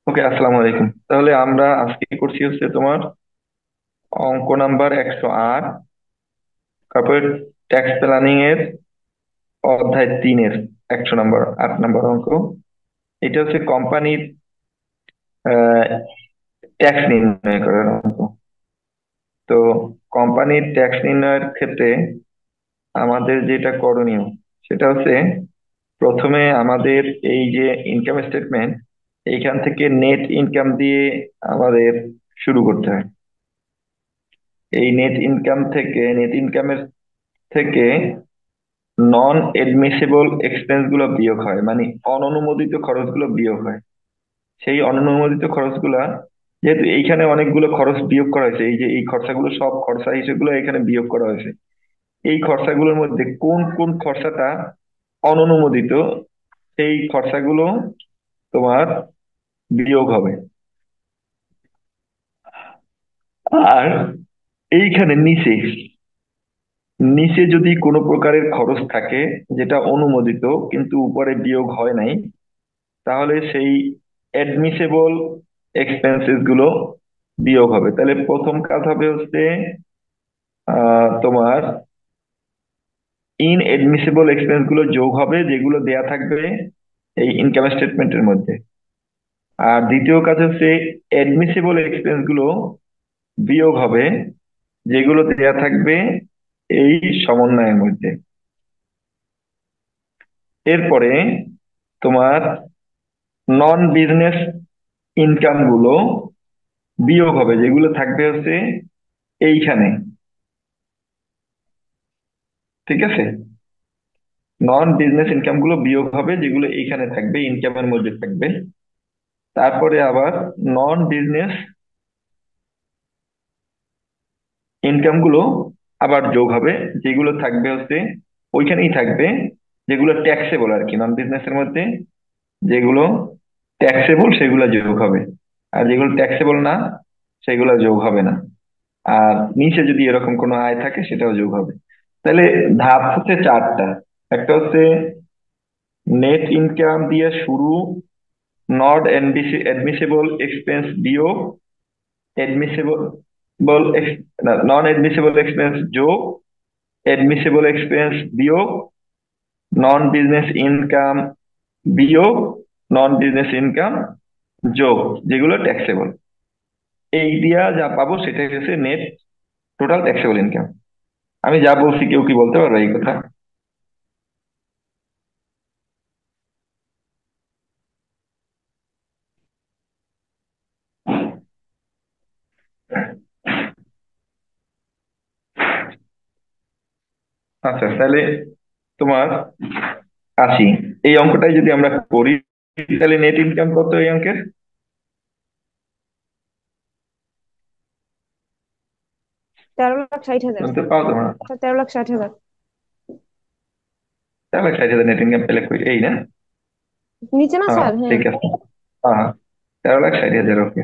ওকে, আসসালামু আলাইকুম। তাহলে আমরা আজকে করছি হচ্ছে তোমার অঙ্ক নাম্বার 108, কর্পোরেট ট্যাক্স প্ল্যানিং এর অধ্যায় 3-এর 108 নম্বর অঙ্ক। এটা হচ্ছে কোম্পানির ট্যাক্স নির্ণয় করার অঙ্ক। তো কোম্পানির ট্যাক্স নির্ণয়ের ক্ষেত্রে আমাদের যেটা করণীয় সেটা হচ্ছে প্রথমে আমাদের এই যে ইনকাম স্টেটমেন্ট, এইখান থেকে নেট ইনকাম দিয়ে আমাদের শুরু করতে হয়। এই নেট ইনকামের থেকে নন এডমিসিবল এক্সপেন্স গুলো বিয়োগ হয়, মানে অননুমোদিত খরচগুলো বিয়োগ হয়। সেই অননুমোদিত খরচগুলা, যেহেতু এইখানে অনেকগুলো খরচ বিয়োগ করা হয়েছে, এই যে এই খরচাগুলো সব খরচা হিসেবগুলো এখানে বিয়োগ করা হয়েছে। এই খরচাগুলোর মধ্যে কোন কোন খরচাটা অননুমোদিত, সেই খরচাগুলো তোমার বিয়োগ হবে। আর এইখানে নিচে নিচে যদি কোনো প্রকারের খরচ থাকে যেটা অনুমোদিত কিন্তু উপরে বিয়োগ হয় নাই, তাহলে সেই অ্যাডমিসেবল এক্সপেন্সেস গুলো বিয়োগ হবে। তাহলে প্রথম কাজ হবে হচ্ছে তোমার ইনএডমিসিবল এক্সপেন্স গুলো যোগ হবে যেগুলো দেয়া থাকবে এই ইনকাম স্টেটমেন্টের মধ্যে। আর দ্বিতীয় কাজ হচ্ছে অ্যাডমিসিবল এক্সপেন্স গুলো বিয়োগ হবে যেগুলো দেয়া থাকবে এই সমন্বয়ের মধ্যে। এরপরে তোমার নন বিজনেস ইনকাম গুলো বিয়োগ হবে যেগুলো থাকবে হচ্ছে এইখানে। ঠিক আছে, নন বিজনেস ইনকাম গুলো বিয়োগ হবে যেগুলো এইখানে থাকবে, ইনকামের মধ্যে থাকবে। তারপরে আবার নন বিজনেস ইনকাম গুলো আবার যোগ হবে যেগুলো থাকবে হচ্ছে ওইখানেই থাকবে, যেগুলো ট্যাক্সেবল আর কি। নন বিজনেসের মধ্যে যেগুলো ট্যাক্সেবল সেগুলো যোগ হবে, আর যেগুলো ট্যাক্সেবল না সেগুলো যোগ হবে না। আর নিচে যদি এরকম কোনো আয় থাকে সেটাও যোগ হবে। তাহলে ধাপ হচ্ছে 4টা। একটা হচ্ছে নেট ইনকাম দিয়ে শুরু, নট অ্যাডমিসিবল এক্সপেন্স বিয়োগ, অ্যাডমিসিবল নন অ্যাডমিসিবল এক্সপেন্স যোগ, অ্যাডমিসিবল এক্সপেন্স বিয়োগ, নন বিজনেস ইনকাম বিয়োগ, নন বিজনেস ইনকাম যোগ, যেগুলো ট্যাক্সেবল। এই দিয়া যা পাবো সেটাই হচ্ছে নেট টোটাল ট্যাক্সেবল ইনকাম। আমি যা বলছি কেউ কি বলতে পারবে এই কথা? আচ্ছা, তাহলে তোমার আসি, এই অঙ্কটাই যদি আমরা করি তাহলে নেট ইনকাম কত এই অঙ্কের? 13,60,000। শুনতে পাও তোমরা? স্যার, 13,60,000। 13,60,000 নেট ইনকাম পেলে কই, এই না? নিচে না হ্যাঁ, স্যার? হ্যাঁ। ঠিক আছে। হ্যাঁ, 13,60,000, ওকে।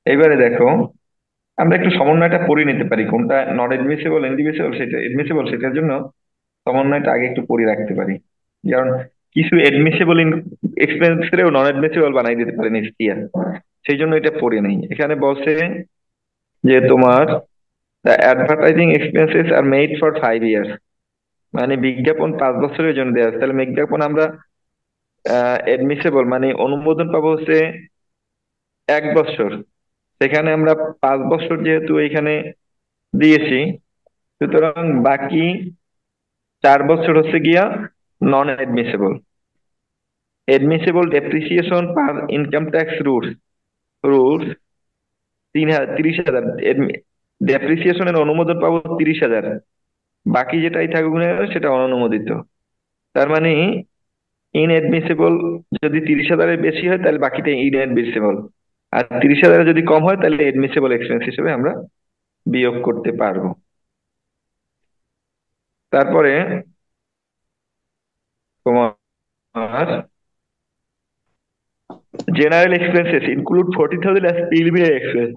এবারে দেখো, আমরা একটু সমন্বয়টা পড়ে নিতে পারি, কোনটা নট এডমিসিবল এডমিসিবল সেটা এডমিসিবল, সেটার জন্য সমন্বয়টা আগে একটু পড়ে রাখতে পারি। কারণ কিছু এডমিসিবল এক্সপেন্সেও নন এডমিসিবল বানাই দিতে পারে নেক্সট ইয়ার। সেই জন্য এটা পড়ে নেই। এখানে বলছে যে তোমার the advertising expenses are made for 5 years, মানে বিজ্ঞাপন 5 বছরের জন্য দেওয়া আছে। তাহলে বিজ্ঞাপন আমরা এডমিসেবল মানে অনুমোদন পাবো হচ্ছে 1 বছর। সেখানে আমরা 5 বছর যেহেতু এখানে দিয়েছি, সুতরাং বাকি 4 বছর হচ্ছে গিয়া নন এডমিসেবল। এডমিসেবল ডেপ্রিসিয়েশন পার ইনকাম ট্যাক্স রুলস 30,000। ডেপ্রিসিয়েশনের অনুমোদন পাবো 30,000, বাকি যেটাই থাকুক না কেন সেটা অননুমোদিত। তার মানে ইনএডমিসিবল যদি 30,000-এর বেশি হয় তাহলে বাকিটা ইনএডমিসিবল, আর 30,000-এর যদি কম হয় তাহলে এডমিসিবল এক্সপেন্স হিসেবে আমরা বিয়োগ করতে পারবো। তারপরে তোমার general expenses include 40,000 as preliminary expense.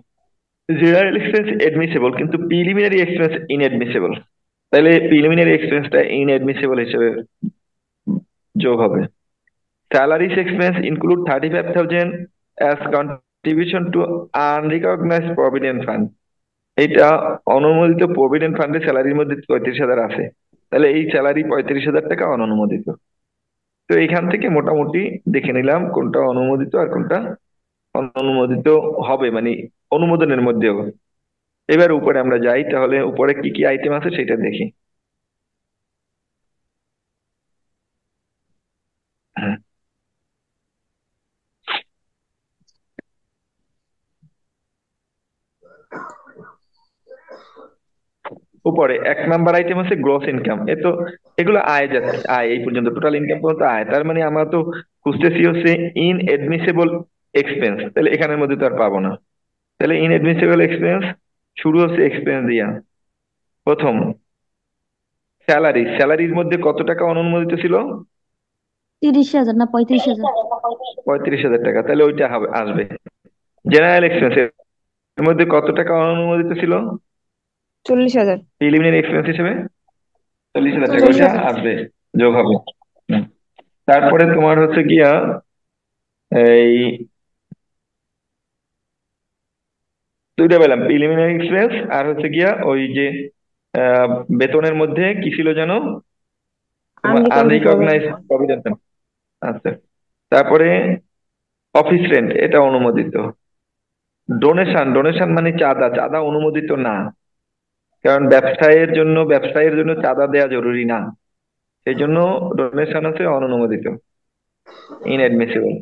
General expense admissible কিন্তু প্রিলিমিনারি এক্সপেন্স ইনএডমিসিবল। তাহলে প্রিলিমিনারি এক্সপেন্সটা ইনএডমিসিবল হিসেবে যোগ হবে। Salaries expense include 35,000 as contribution to unrecognised provident fund. এইটা অনুমোদিত প্রভিডেন্ট ফান্ডের স্যালারির মধ্যে 35,000 আছে। তাহলে এই স্যালারি 35,000 টাকা অননুমোদিত। তো এখান থেকে মোটামুটি দেখে নিলাম কোনটা অনুমোদিত আর কোনটা অনুমোদিত হবে, মানে অনুমোদনের মধ্যেও। এবার উপরে আমরা যাই, তাহলে উপরে কি কি আইটেম আছে সেটা দেখি। হ্যাঁ, উপরে 1 নাম্বার আইটেম আছে গ্রস ইনকাম। এ তো এগুলো আয় যাচ্ছে, আয় এই পর্যন্ত টোটাল ইনকাম পর্যন্ত আয়, তার মানে আমরা তো খুঁজতেছি হচ্ছে ইন এডমিসেবল এক্সপেন্স, তাহলে এখানের মধ্যে তো আর পাবো না। তাহলে ইন এডমিসেবল এক্সপেন্স শুরু হচ্ছে এক্সপেন্স দিয়া। প্রথম স্যালারি, স্যালারির মধ্যে কত টাকা অনুমোদিত ছিল? 30,000 না 35,000? 35,000 টাকা, তাহলে ওইটা হবে আসবে। জেনারেল এক্সপেন্স এর মধ্যে কত টাকা অনুমোদিত ছিল 40,000। প্রিলিমিনারি এক্সপেন্স হিসেবে? 40,000 টাকা, চল্লিশ ওইটা হাজার আসবে, যোগ হবে। হুম। তারপরে তোমার হচ্ছে গিয়া এই দুইটা পেলাম, প্রিলিমিনারি এক্সপেন্স আর হচ্ছে গিয়া ওই যে আহ, বেতনের মধ্যে কি ছিল যেন, তোমার আনরিকভার প্রভিডেন্ট আনরিকগনাইজ ফান্ড। প্রভিডেন্ট। আচ্ছা, তারপরে অফিস রেন্ট এটা অনুমোদিত। ডোনেশন, ডোনেশন মানে চাঁদা, চাঁদা অনুমোদিত না, কারণ ব্যবসায়ের জন্য চাঁদা দেওয়া জরুরি না, সেই জন্য ডোনেশন হচ্ছে অনুমোদিত, ইনএডমিসিবল।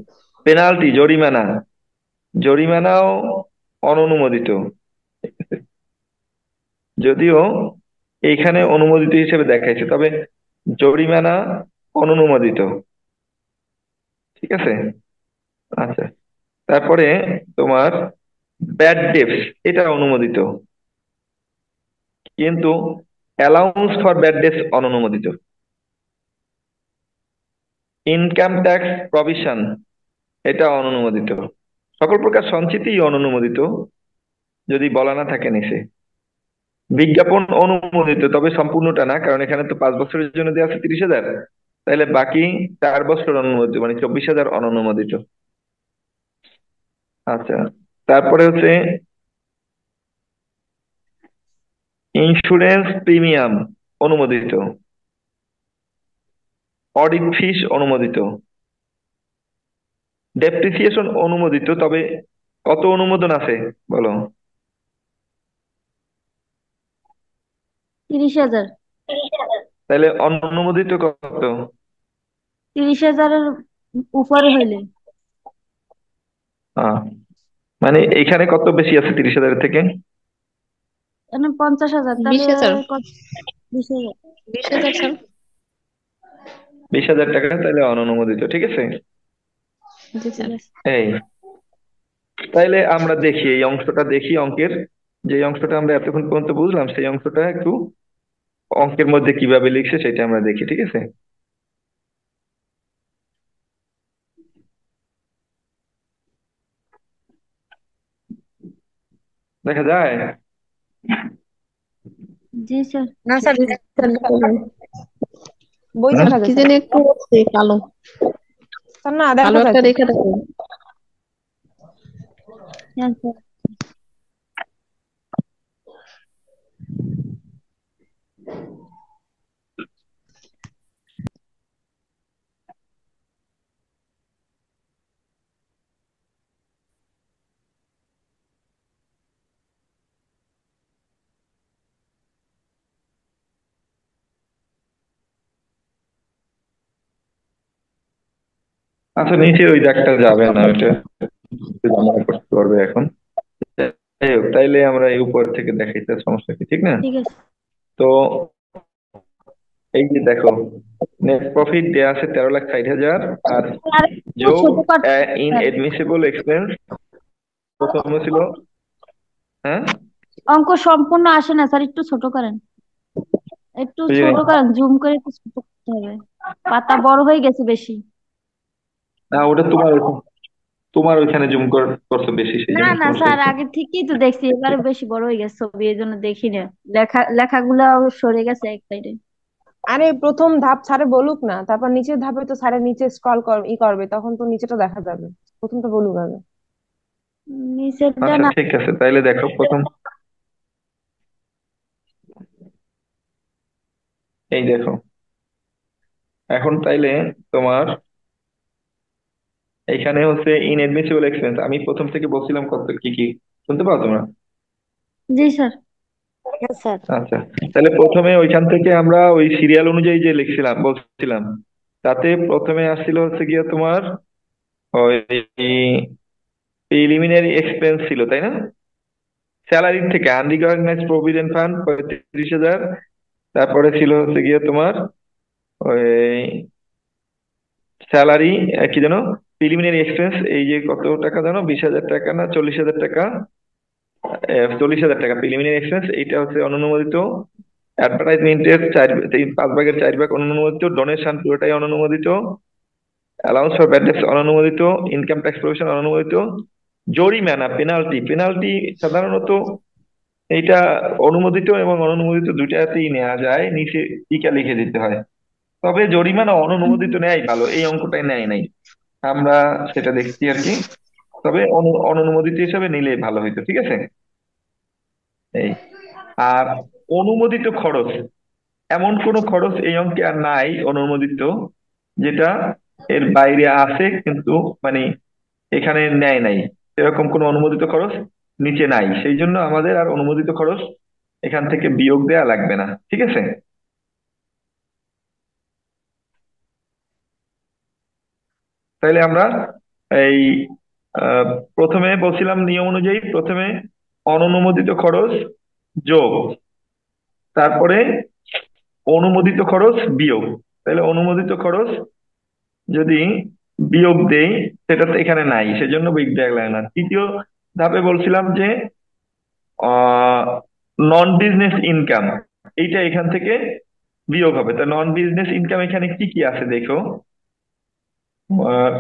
পেনাল্টি, জরিমানা, জরিমানাও অনুমোদিত, যদিও এইখানে অনুমোদিত হিসেবে দেখাইছে, তবে জরিমানা অনুমোদিত। ঠিক আছে। আচ্ছা, তারপরে তোমার ব্যাড ডেপস এটা অনুমোদিত, কিন্তু অ্যালাউন্স ফর ব্যাড ডেপস অনুমোদিত। ইনকাম ট্যাক্স প্রভিশন এটা অনুমোদিত। সকল প্রকার সঞ্চিতি অনুমোদিত, যদি বলা না থাকে নিচে। বিজ্ঞাপন অনুমোদিত, তবে সম্পূর্ণটা না, কারণ এখানে তো 5 বছরের জন্য দেওয়া আছে 30,000, তাহলে বাকি 4 বছর অনুমোদিত, মানে 24,000 অননুমোদিত। আচ্ছা, তারপরে হচ্ছে ইন্স্যুরেন্স প্রিমিয়াম অনুমোদিত, অডিট ফিস অনুমোদিত, ডেপ্রিসিয়েশন অনুমোদিত, তবে কত অনুমোদন আছে বলো? 30,000। তাহলে অনুমোদিত কত? 30,000-এর উপরে হইলে। আহ মানে এখানে কত বেশি আছে 30,000 থেকে? মানে 50,000, তাহলে 20,000। কত? 20,000। 20,000 স্যার। 20,000 টাকা, তাহলে অননুমোদিত। ঠিক আছে। জি ঠিক স্যার। আছে। এই, তাইলে আমরা দেখি এই অংশটা, দেখি অঙ্কের যে অংশটা আমরা এতক্ষণ পর্যন্ত বুঝলাম, সেই অংশটা একটু অঙ্কের মধ্যে কিভাবে লিখছে সেটা আমরা দেখি। ঠিক আছে, দেখা যায়। জি স্যার। না স্যার, স্যার দেখা যায়। বই হ্যাঁ, দেখা কি যায় স্যার। জানি একটু হচ্ছে কালো, স্যার না, কালো দেখা যায় একটা তো। রেখে দেখো। হ্যাঁ স্যার। আচ্ছা, নিচে ওই দাগটা যাবে না, ওইটা আমরা করতে পারবে এখন। যাই হোক, তাইলে আমরা এই উপর থেকে দেখাইতে সমস্যা কি, ঠিক না? ঠিক আছে। তো এই যে দেখো, নেট প্রফিট দেয়া আছে 13,60,000, আর আর একটু যোগ ছোট করতে হবে, ইন স্যার। এডমিসিবল এক্সপেন্স প্রথমে ছিল। হ্যাঁ, অঙ্ক সম্পূর্ণ আসে না স্যার, একটু ছোট করেন। একটু ওই যে, ছোট করেন, জুম করে একটু ছোট করতে হবে। পাতা বড় হয়ে গেছে বেশি। না ওটা তোমার ওইখানে জুম করছো বেশি, সেই না জন্য না সমস্যা স্যার, হচ্ছে। আগে থেকেই তো দেখছি, এবারে বেশি বড় হয়ে গেছে ছবি, এই জন্য দেখি না। লেখাগুলা সরে গেছে এক সাইডে। আরে প্রথম ধাপ স্যারে বলুক না, তারপর নিচের ধাপে তো স্যারের নিচে স্ক্রল করবে, তখন তো নিচেটা দেখা যাবে। প্রথমটা বলুক আগে। নিচেরটা আচ্ছা না। ঠিক আছে, তাইলে দেখো প্রথম, এই দেখো এখন তাইলে তোমার এখানে হচ্ছে ইনএডমিসিবল এক্সপেন্স, আমি প্রথম থেকে বলছিলাম কত কি কি, শুনতে পাও তোমরা? জি স্যার। হ্যাঁ স্যার। আচ্ছা, তাহলে প্রথমে ওইখান থেকে আমরা ওই সিরিয়াল অনুযায়ী যে লিখছিলাম বলছিলাম, তাতে প্রথমে আসছিল হচ্ছে গিয়ে তোমার ওই প্রিলিমিনারি এক্সপেন্স ছিল, তাই না? স্যালারির থেকে আনরিকগনাইজ প্রভিডেন্ট ফান্ড 35,000, তারপরে ছিল হচ্ছে গিয়ে তোমার ওই স্যালারি, কি যেন, প্রিলিমিনারি এক্সপেন্স, এই যে কত টাকা জানো, 20,000 টাকা না 40,000 টাকা, 40,000 টাকা প্রিলিমিনারি এক্সপেন্স, এইটা হচ্ছে অননুমোদিত। অ্যাডভার্টাইজমেন্টের 5/4 ভাগ অননুমোদিত, ডোনেশন পুরোটাই অননুমোদিত, অ্যালাউন্স ফর ব্যাড ডেটস অননুমোদিত, ইনকাম ট্যাক্স প্রভিশন অননুমোদিত, জরিমানা পেনাল্টি, পেনাল্টি সাধারণত এইটা অনুমোদিত এবং অননুমোদিত দুইটাতেই নেওয়া যায়, নিচে টিকা লিখে দিতে হয়। তবে জরিমানা অননুমোদিত নেয় ভালো, এই অঙ্কটাই নেয় নাই, আমরা সেটা দেখছি আর কি। তবে অননুমোদিত হিসাবে নিলে ভালো হইতো, ঠিক আছে। এই, আর অনুমোদিত খরচ, এমন কোন খরচ এই অঙ্কে আর নাই অনুমোদিত, যেটা এর বাইরে আছে কিন্তু মানে এখানে নেয় নাই, এরকম কোন অনুমোদিত খরচ নিচে নাই, সেই জন্য আমাদের আর অনুমোদিত খরচ এখান থেকে বিয়োগ দেয়া লাগবে না, ঠিক আছে। তাইলে আমরা এই আহ, প্রথমে বলছিলাম নিয়ম অনুযায়ী প্রথমে অননুমোদিত খরচ যোগ, তারপরে অনুমোদিত খরচ বিয়োগ। তাহলে অনুমোদিত খরচ যদি বিয়োগ দেই, সেটা তো এখানে নাই, সেজন্য বিয়োগ দেয়া লাগে না। তৃতীয় ধাপে বলছিলাম যে নন বিজনেস ইনকাম, এইটা এখান থেকে বিয়োগ হবে। তা নন বিজনেস ইনকাম এখানে কি কি আছে দেখো। আহ,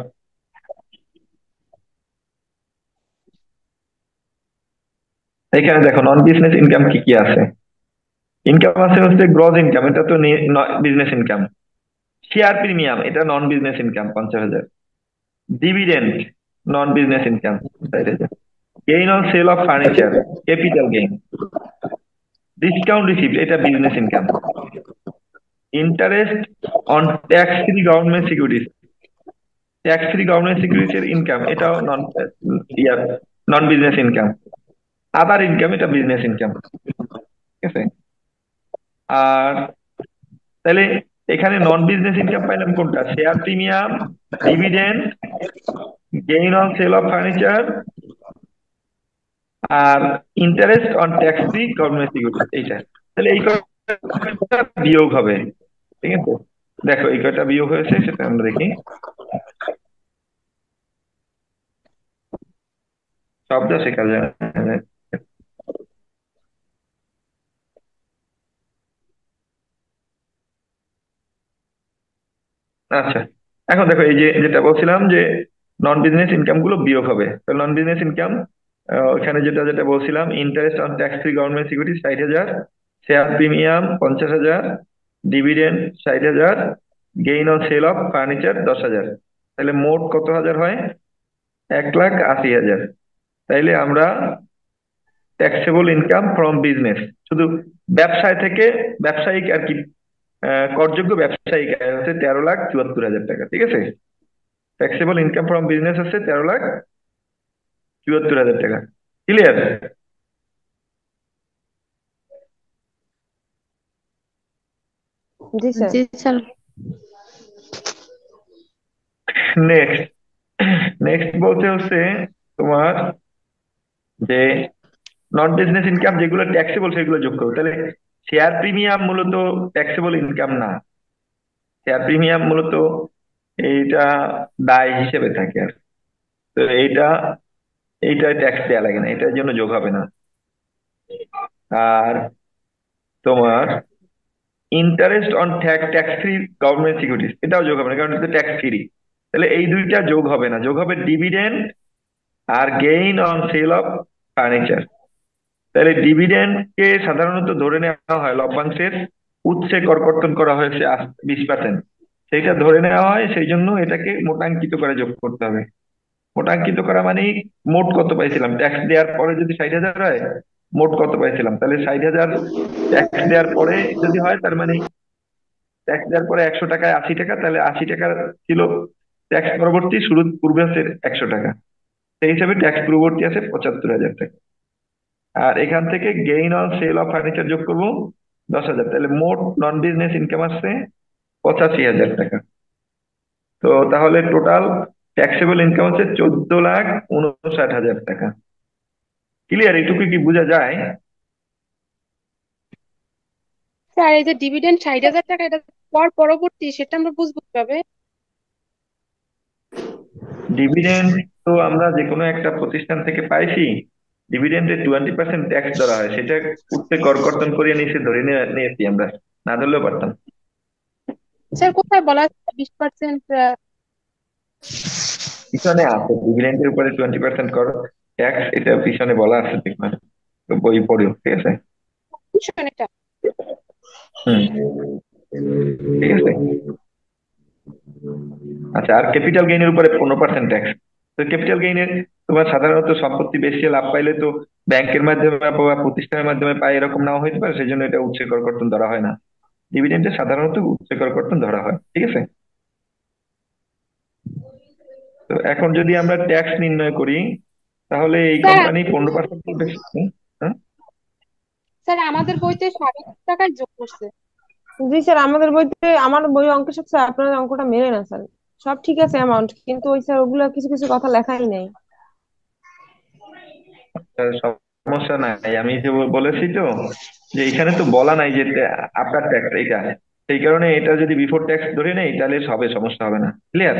এখানে দেখো নন বিজনেস ইনকাম কি কি আছে। ইনকাম আছে হচ্ছে গ্রস ইনকাম, এটা তো বিজনেস ইনকাম। শেয়ার প্রিমিয়াম, এটা non business income 50,000। Dividend non business income 60,000। Gain on sale of furniture, capital gain. Discount receipt, এটা business income. Interest on tax free government securities, tax free government সিকিউরিটির income, এটাও year non business income. Other income, এটা business income, ঠিক আছে। আর তাহলে এখানে নন business income পাইলাম কোনটা, share premium, dividend, gain on sale of furniture, আর interest on tax free government securities, এইটা। তাহলে এই কয়টা বিয়োগ হবে, ঠিক আছে। দেখো এই কয়টা বিয়োগ হয়েছে সেটা আমরা দেখি। শব্দ শেখা যায়। আচ্ছা, এখন দেখো এই যে যেটা বলছিলাম যে নন বিজনেস ইনকাম গুলো বিয়োগ হবে। নন বিজনেস ইনকাম ওখানে যেটা যেটা বলছিলাম, interest on tax free government security 60,000, share premium 50,000, dividend 60,000, gain on sale of furniture 10,000। তাহলে মোট কত হাজার হয়, 1,80,000। তাইলে আমরা ট্যাক্সেবল ইনকাম ফ্রম বিজনেস, শুধু ব্যবসায় থেকে, ব্যবসায়িক আর কি, করযোগ্য ব্যবসায়িক আয় হচ্ছে 13,74,000 টাকা, ঠিক আছে। ট্যাক্সেবল ইনকাম ফ্রম বিজনেস হচ্ছে 13,74,000 টাকা। ক্লিয়ার? জি স্যার। জি স্যার। নেক্সট, নেক্সট বলতে হচ্ছে তোমার যে নন বিজনেস ইনকাম যেগুলো ট্যাক্সেবল সেগুলো যোগ করো। তাহলে শেয়ার প্রিমিয়াম মূলত ট্যাক্সেবল ইনকাম না, শেয়ার প্রিমিয়াম মূলত এইটা দায় হিসেবে থাকে আর, তো এইটা, এইটা ট্যাক্স দেওয়া লাগে না, এটার জন্য যোগ হবে না। আর তোমার interest on tax free government securities, এটাও যোগ হবে না, কারণ এটা ট্যাক্স ফ্রি। তাহলে এই দুইটা যোগ হবে না, যোগ হবে ডিভিডেন্ড আর gain on sale of furniture. তাহলে ডিভিডেন্ড কে সাধারণত ধরে নেওয়া হয় লভ্যাংশের উৎসে করকর্তন করা হয়েছে 20%, সেইটা ধরে নেওয়া হয়, সেই জন্য এটাকে মোটাঙ্কিত করে যোগ করতে হবে। মোটাঙ্কিত করা মানে মোট কত পাইছিলাম, ট্যাক্স দেওয়ার পরে যদি 60,000 হয়, মোট কত পাইছিলাম, তাহলে 60,000 ট্যাক্স দেওয়ার পরে যদি হয়, তার মানে ট্যাক্স দেওয়ার পরে 100 টাকায় 80 টাকা, তাহলে 80 টাকা ছিল ট্যাক্স পরবর্তী, শুরু পূর্বে আছে 100 টাকা, সেই হিসাবে ট্যাক্স পূর্ববর্তী আছে 75,000 টাকা। আর এখান থেকে gain on sale of furniture যোগ করবো 10,000, তাহলে মোট নন বিজনেস ইনকাম আসছে 85,000 টাকা। তো তাহলে টোটাল ট্যাক্সেবল ইনকাম হচ্ছে 14,59,000 টাকা। ক্লিয়ার? এইটুকু কি বোঝা যায়? স্যার এই যে ডিভিডেন্ড 60,000 টাকা, এটা পর পরবর্তী সেটা আমরা বুঝবো কিভাবে? ডিভিডেন্ড তো আমরা যে কোনো একটা প্রতিষ্ঠান থেকে পাইছি, ডিভিডেন্ডে 20% ট্যাক্স ধরা হয়, সেটা উঠতে করকর্তন করিয়ে নিচে ধরে নিয়েছি আমরা, না ধরলেও পারতাম। স্যার কোথায় বলা আছে 20%? পিছনে আছে ডিভিডেন্ডের উপরে 20% কর ট্যাক্স, এটা পিছনে বলা আছে, দেখবেন তো বই পড়িও, ঠিক আছে? এটা হুম, ঠিক আছে। আচ্ছা, আর ক্যাপিটাল গেইনের উপরে 15% ট্যাক্স। তো ক্যাপিটাল গেইনের তোমার সাধারণত সম্পত্তি বেশি লাভ পাইলে তো ব্যাংকের মাধ্যমে বা প্রতিষ্ঠানের মাধ্যমে পায়, এরকম নাও হইতে পারে, সেই জন্য এটা উৎসে করকর্তন ধরা হয় না। ডিভিডেন্ডে সাধারণত উৎসে করকর্তন ধরা হয়, ঠিক আছে? তো এখন যদি আমরা ট্যাক্স নির্ণয় করি, তাহলে এই স্যার, কোম্পানি 15% বেশি। হ্যাঁ? স্যার আমাদের বইতে 60,000 টাকায় যোগ করছে। জি স্যার, আমাদের বইতে, আমার বই অঙ্কের সাথে স্যার আপনার অঙ্কটা মেলে না স্যার। সব ঠিক আছে অ্যামাউন্ট, কিন্তু ওই স্যার ওগুলো কিছু কিছু কথা লেখাই নেই। সমস্যা নাই, আমি যে বলেছি তো যে এখানে তো বলা নাই যে আফটার ট্যাক্স এটা, সেই কারণে এটা যদি বিফোর ট্যাক্স ধরে নেই তাহলে হবে, সমস্যা হবে না। ক্লিয়ার?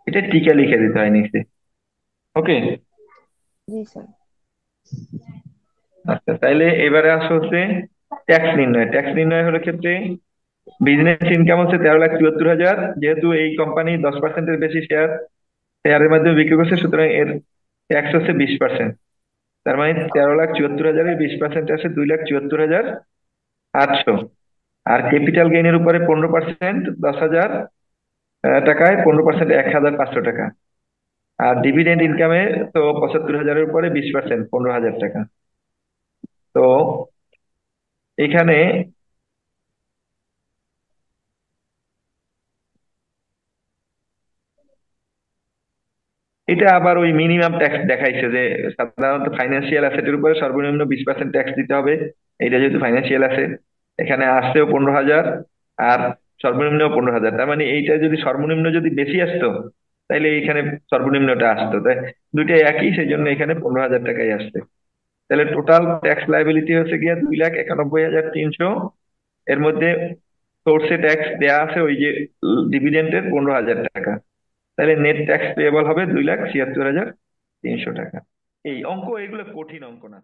এটা টিকা লিখে দিতে হয় নিচে। ওকে। জি স্যার। আচ্ছা, তাইলে এবারে আসো হচ্ছে ট্যাক্স নির্ণয়। ট্যাক্স নির্ণয় হলো ক্ষেত্রে বিজনেস ইনকাম হচ্ছে 13,74,000, যেহেতু এই কোম্পানি 10%-এর বেশি শেয়ারের মাধ্যমে বিক্রি করছে, সুতরাং এর ট্যাক্স হচ্ছে 20%। তার মানে 13,74,000-এর 20% আছে 2,74,800। আর ক্যাপিটাল গেইনের উপরে 15%, 10,000 টাকায় 15%, 1,500 টাকা। আর ডিভিডেন্ড ইনকামে তো 75,000-এর উপরে 20%, 15,000 টাকা। তো এখানে এটা আবার ওই মিনিমাম ট্যাক্স দেখাইছে যে সাধারণত ফাইন্যান্সিয়াল অ্যাসেটের উপরে সর্বনিম্ন 20% ট্যাক্স দিতে হবে। এটা যেহেতু ফাইন্যান্সিয়াল অ্যাসেট, এখানে আসছেও 15,000, আর সর্বনিম্ন 15,000। তার মানে এইটা যদি সর্বনিম্ন যদি বেশি আসতো, তাইলে এইখানে সর্বনিম্নটা আসতো, তাই দুইটাই একই, সেই জন্য এখানে 15,000 টাকাই আসছে। তাহলে টোটাল ট্যাক্স লাইবিলিটি হচ্ছে গিয়া 2,91,300। এর মধ্যে সোর্সে ট্যাক্স দেয়া আছে ওই যে ডিভিডেন্টের 15,000 টাকা, তাহলে নেট ট্যাক্স পেয়েবল হবে 2,76,300 টাকা। এই অঙ্ক, এগুলো কঠিন অঙ্ক না।